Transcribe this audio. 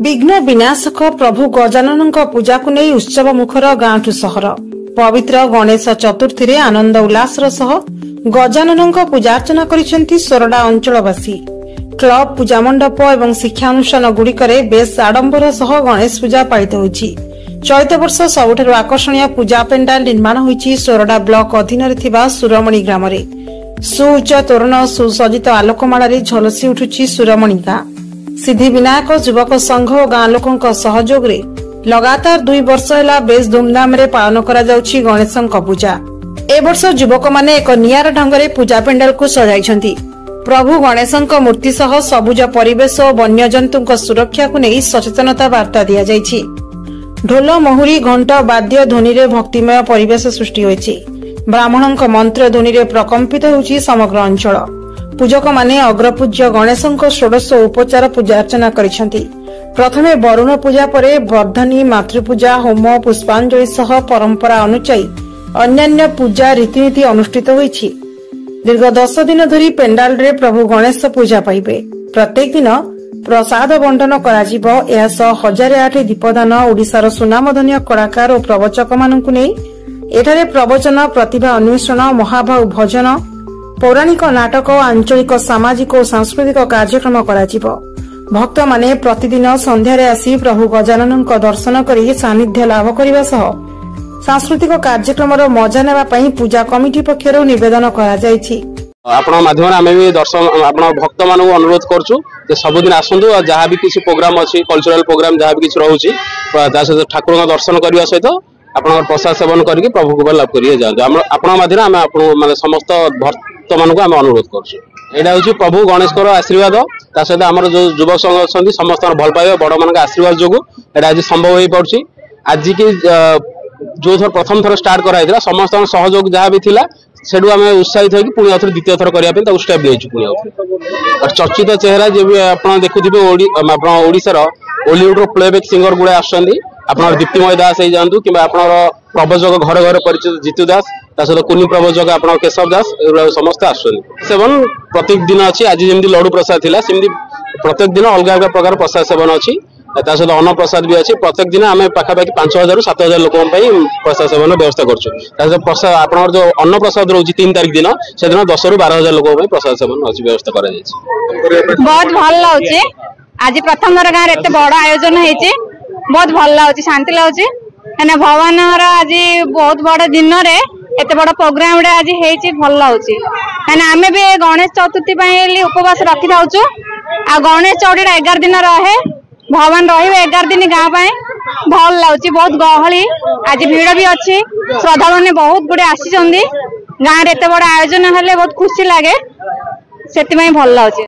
विघ्न विनाशक प्रभु गजानन पूजा को नहीं उत्सव मुखर गांठू सहर पवित्र गणेश चतुर्थी रे आनंद उल्लास गजानन पूजार्चना करिसेंती सोरडा अंचलवासी। क्लब पूजा मंडप एवं शिक्षानुष्ठान गुड़िकरे बेस आडंबर सह गणेश पूजा पालित होइछि। चलित वर्ष सबुठारु आकर्षणीय पूजा पेंडाल निर्माण होइछि सोरडा ब्लॉक अधीन रे थिबा सुरमणी ग्राम रे। सुउच्च तोरण सुसज्जित आलोकमाला रे झलसी उठुछि सुरमणी गां। सिद्धि विनायक युवक संघ और गां लोकों सहयोग रे लगातार 2 वर्ष है बेस धूमधाम रे पालन करा जाउछि गणेशन पूजा। ए वर्ष युवक माने एक नियार ढंग रे पूजा पेंडाल को सजाइछंती। प्रभु गणेशन मूर्ति सह सबुज परिवेश और वन्य जंतु सुरक्षा को नहीं सचेतनता वार्ता दिया जाइछि। ढोल महुरी घंट वाद्य ध्वनि रे भक्तिमय परिवेश सृष्टि होइछि। ब्राह्मणक मंत्र ध्वनि रे प्रकंपित होइछि समग्र अंचल। पूजक माने अग्रपूज्य गणेशन षोडश उपचार पूजा अर्चना करिसेंती। प्रथमे वरुण पूजा परे वर्धनी मातृपूजा होम पुष्पांजलि सह परंपरा अनुसायी अन्यान्य पूजा रीतिनीति अनुष्ठित होइछि। दीर्घ 10 दिन धरी पेंडाल रे प्रभु गणेश पूजा पाइबे। प्रत्येक दिन प्रसाद बंटन कराजिबो। एहा सह 1008 दीपदान ओडिशार सुनामधन्य कलाकार और प्रवचक मानकु नै एठारे प्रवचन प्रतिभा अन्वेषण महाभाव भजन पौराणिक नाटक आंचलिक सामाजिक और सांस्कृतिक कार्यक्रम कराजिबो। भक्त माने प्रतिदिन संध्यारे आसी प्रभु गजानन दर्शन करी सानिध्य लाभ करने सह सांस्कृतिक कार्यक्रम मजा नेबा पई पूजा कमिटी पक्षरु निवेदन करा जायछि। आपण माध्यम आमे भी दर्शन आपण भक्त मानक अनुरोध करछु जे सबुदिन आसंतु और जहाँ भी किसी प्रोग्राम अछि कल्चरल प्रोग्राम जहाँ भी किसी रहउछि ठाकुर का दर्शन करने सहित आपण प्रसाद सेवन करके प्रभु को लाभ करिए जाऊ। आपण माध्यम आमे आपण माने समस्त भक्त मानक आमे अनुरोध करछु। एटा होछि प्रभु गणेश आशीर्वाद ता सहित आमर जो युवक संघ अच्छा समस्त भल पाइबा बड़ मान आशीर्वाद जो एटा आज संभव हो पार्छ। आज की जो थर प्रथम थर स्टार्ट कराइला समस्त सहयोग जहाँ भी थिला सेडू आम उत्साहित होगी पुणी आउथरे द्वितीय थर करने स्टेप नहीं पुणी आउथरे चर्चित चेहरा जो भी आप देखुवे ओडिशार ओलीवुड प्लेबैक सिंगर गुड़े आसुँच आप दीप्तिमय दास हो जातु कि प्रबोधक घर घर परिचित जीतू दास सहित कुनी प्रबोधक आप केशव दास समस्त आसुँच सेवन प्रत्येक दिन अच्छी। आज जमी लड्डू प्रसाद थी सेमती प्रत्येक दिन अलग अलग प्रकार प्रसाद सेवन अच्छी सहित अन्न प्रसाद भी अच्छी। प्रत्येक दिन आम पाखापाखि 5000 ରୁ 7000 लोक प्रसाद सेवन व्यवस्था कर आप जो अन्न प्रसाद रोज 3 तारिख दिन से दिन 10 ରୁ 12 हजार लोक प्रसाद सेवन अच्छी व्यवस्था कर बहुत भल लगे। आज प्रथम थर गाँव एत बड़ आयोजन होती बहुत भल लगे शांति लगे कहना भगवान आज बहुत बड़ दिन में एत बड़ प्रोग्राम आज भल लगे कहना आम भी गणेश चतुर्थी उपवास रखी था आ गणेश चौड़ी 11 दिन रहे भगवान रे 11 दिन गाँव भल लगे बहुत गहली आज भीड़ भी अच्छी श्रद्धा मैंने बहुत गुड़े आसी गाँव में एत बड़ आयोजन हेले बहुत खुशी लगे से भल लगे।